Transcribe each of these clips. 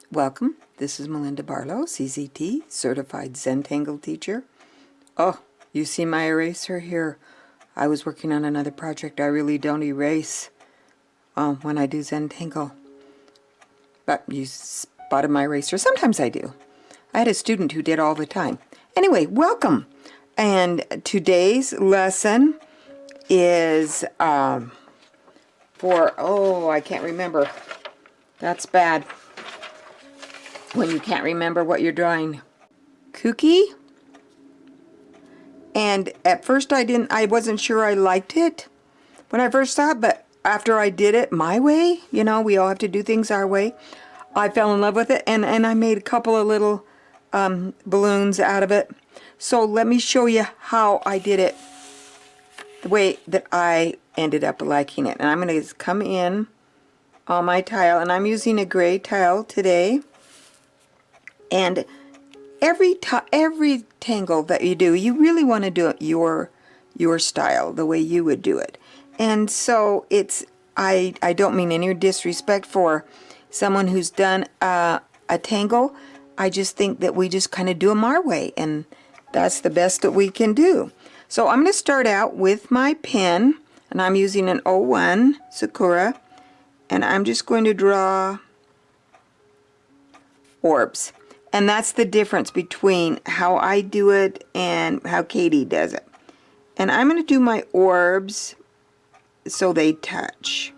Welcome. This is Melinda Barlow, CZT, Certified Zentangle Teacher. Oh, you see my eraser here? I was working on another project. I really don't erase when I do Zentangle. But you spotted my eraser. Sometimes I do. I had a student who did all the time. Anyway, welcome. And today's lesson is I can't remember. That's bad. When you can't remember what you're drawing. KuKe. And at first I wasn't sure I liked it when I first saw it, but after I did it my way, you know, we all have to do things our way, I fell in love with it, and I made a couple of little balloons out of it. So let me show you how I did it, the way that I ended up liking it. And I'm going to come in on my tile, and I'm using a gray tile today. And every tangle that you do, you really want to do it your style, the way you would do it. And so it's, I don't mean any disrespect for someone who's done a tangle. I just think that we just kind of do them our way, and that's the best that we can do. So I'm going to start out with my pen, and I'm using an 01 Sakura, and I'm just going to draw orbs. And that's the difference between how I do it and how Katy does it. And I'm going to do my orbs so they touch.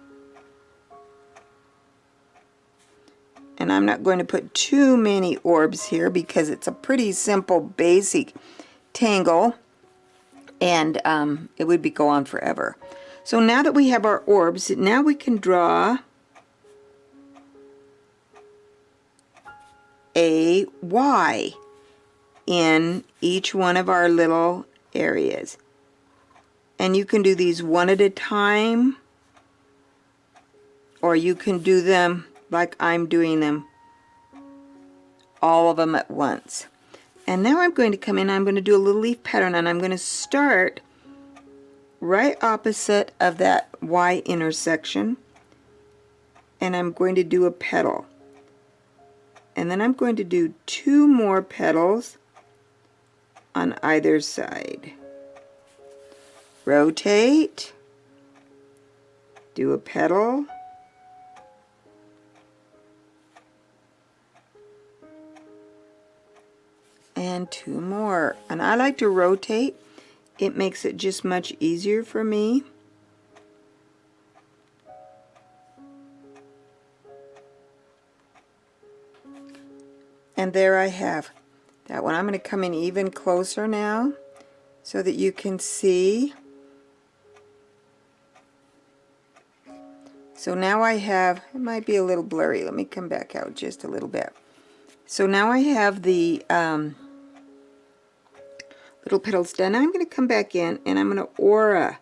And I'm not going to put too many orbs here because it's a pretty simple, basic tangle. And it would go on forever. So now that we have our orbs, now we can draw a Y in each one of our little areas. And you can do these one at a time, or you can do them like I'm doing them, all of them at once. And now I'm going to come in, I'm going to do a little leaf pattern, and I'm going to start right opposite of that Y intersection, and I'm going to do a petal. And then I'm going to do 2 more petals on either side. Rotate, do a petal, and 2 more. And I like to rotate. It makes it just much easier for me. And there I have that one. I'm going to come in even closer now so that you can see. So now I have, it might be a little blurry. Let me come back out just a little bit. So now I have the little petals done. Now I'm going to come back in and I'm going to aura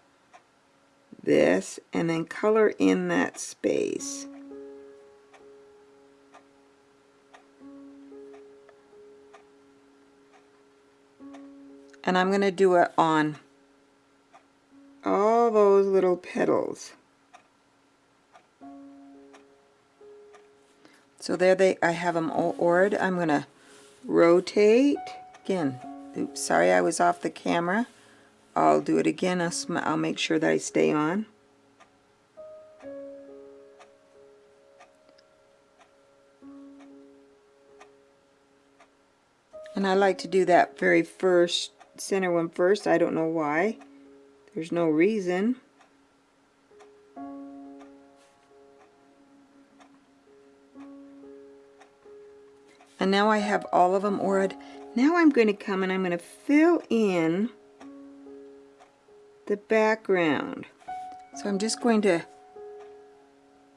this and then color in that space. And I'm going to do it on all those little petals. So there I have them all auraed. I'm going to rotate again. Oops, sorry I was off the camera. I'll do it again. I'll make sure that I stay on. And I like to do that very first center one first. I don't know why. There's no reason. And now I have all of them auraed. Now I'm going to come and I'm going to fill in the background. So I'm just going to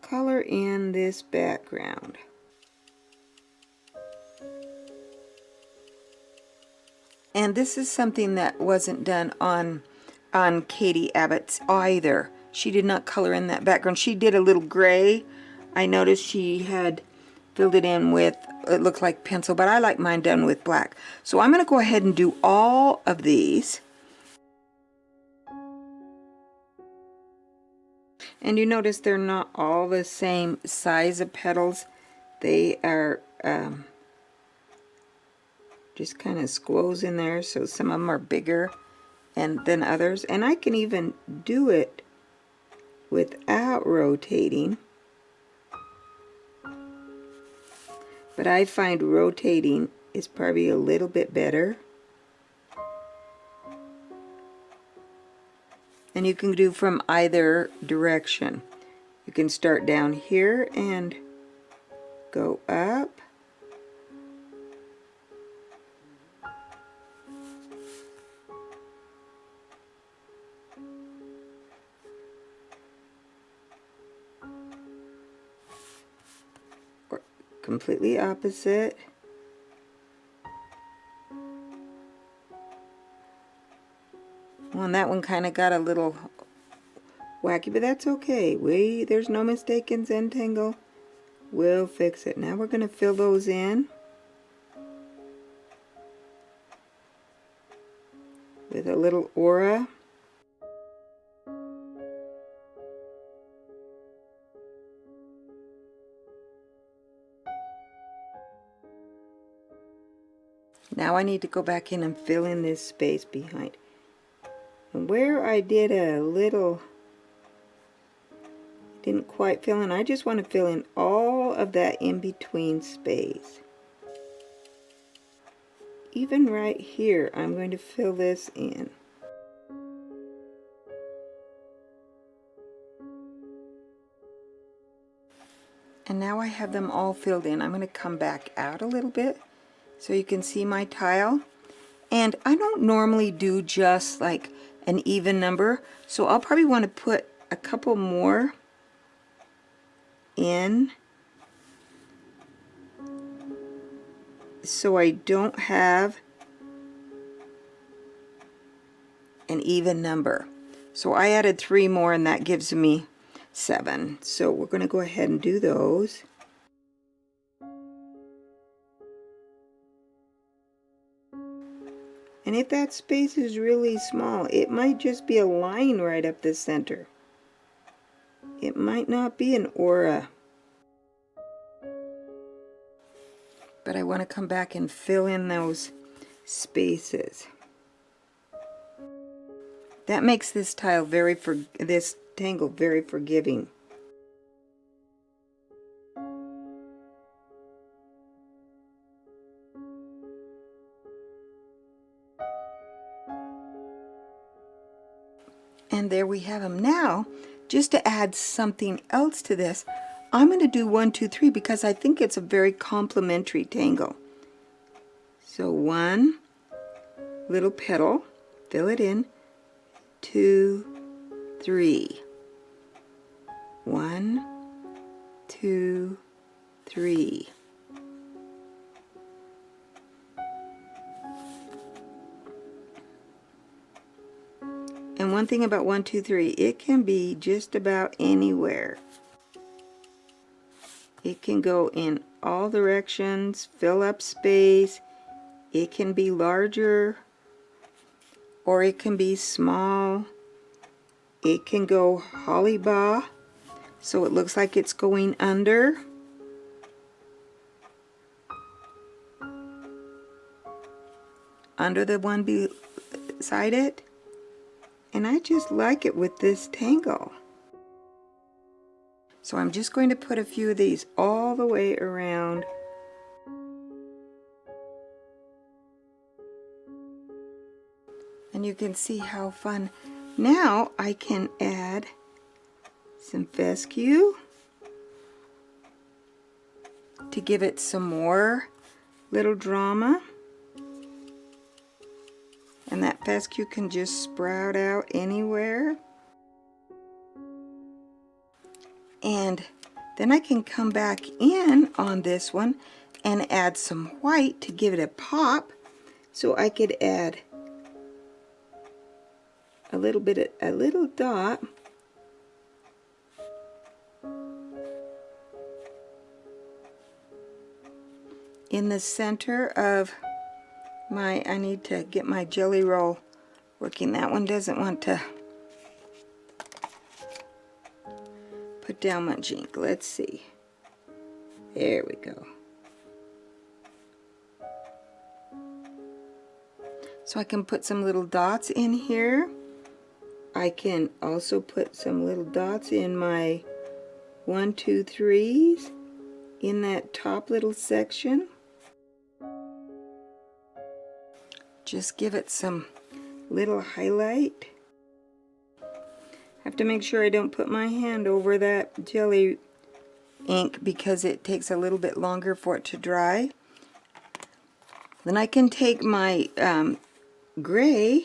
color in this background. And this is something that wasn't done on Katy Abbott's either. She did not color in that background. She did a little gray. I noticed she had filled it in with, it looked like pencil, but I like mine done with black. So I'm going to go ahead and do all of these. And you notice they're not all the same size of petals. They are just kind of squoze in there, so some of them are bigger than others. And I can even do it without rotating, but I find rotating is probably a little bit better. And you can do from either direction. You can start down here and go up. Or completely opposite. Well, and that one kind of got a little wacky, but that's okay. There's no mistake in Zentangle. We'll fix it. Now we're going to fill those in with a little aura. Now I need to go back in and fill in this space behind. And where I did a little, didn't quite fill in, I just want to fill in all of that in-between space. Even right here, I'm going to fill this in. And now I have them all filled in. I'm going to come back out a little bit so you can see my tile. And I don't normally do just like an even number, so I'll probably want to put a couple more in so I don't have an even number. So I added 3 more and that gives me 7. So we're going to go ahead and do those. And if that space is really small, it might just be a line right up the center. It might not be an aura. But I want to come back and fill in those spaces. That makes this tile this tangle very forgiving. And there we have them. Now, just to add something else to this, I'm going to do 1, 2, 3 because I think it's a very complementary tangle. So 1 little petal, fill it in, 2, 3. 1, 2, 3. And one thing about 1, 2, 3, it can be just about anywhere. It can go in all directions, fill up space. It can be larger or it can be small. It can go holly bah, so it looks like it's going under. Under the one beside it. And I just like it with this tangle. So I'm just going to put a few of these all the way around. And you can see how fun. Now I can add some fescue to give it some more little drama. And that fescue can just sprout out anywhere. And then I can come back in on this one and add some white to give it a pop. So I could add a little dot in the center of my, I need to get my jelly roll working. That one doesn't want to put down much ink. Let's see. There we go. So I can put some little dots in here. I can also put some little dots in my 1, 2, 3s in that top little section. Just give it some little highlight. Have to make sure I don't put my hand over that jelly ink because it takes a little bit longer for it to dry. Then I can take my gray,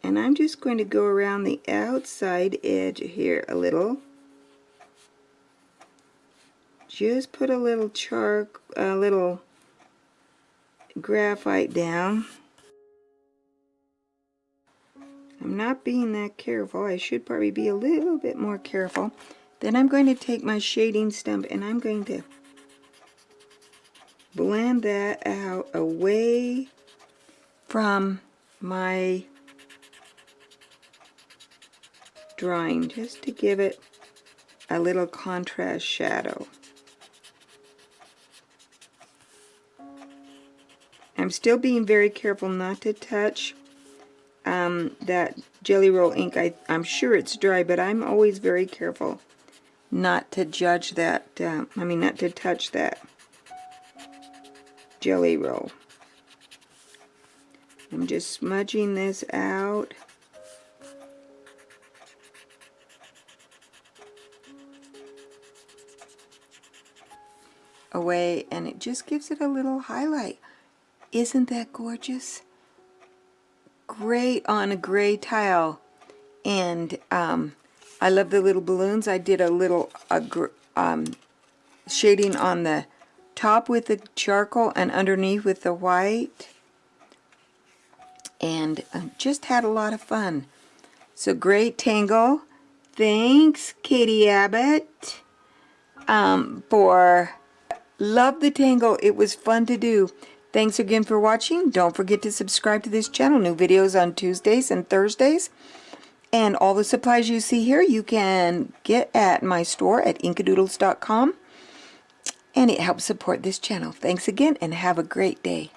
and I'm just going to go around the outside edge here a little. Just put a little little graphite down. I'm not being that careful. I should probably be a little bit more careful. Then I'm going to take my shading stump and I'm going to blend that out away from my drawing, just to give it a little contrast shadow. I'm still being very careful not to touch that Jelly Roll ink. I'm sure it's dry, but I'm always very careful not to judge that, not to touch that Jelly Roll. I'm just smudging this out. Away, and it just gives it a little highlight. Isn't that gorgeous? Great on a gray tile. And I love the little balloons. I did a little shading on the top with the charcoal and underneath with the white, and just had a lot of fun. So great tangle. Thanks, Katy Abbott, for love the tangle. It was fun to do. Thanks again for watching. Don't forget to subscribe to this channel. New videos on Tuesdays and Thursdays. And all the supplies you see here you can get at my store at inkadoodles.com. And it helps support this channel. Thanks again and have a great day.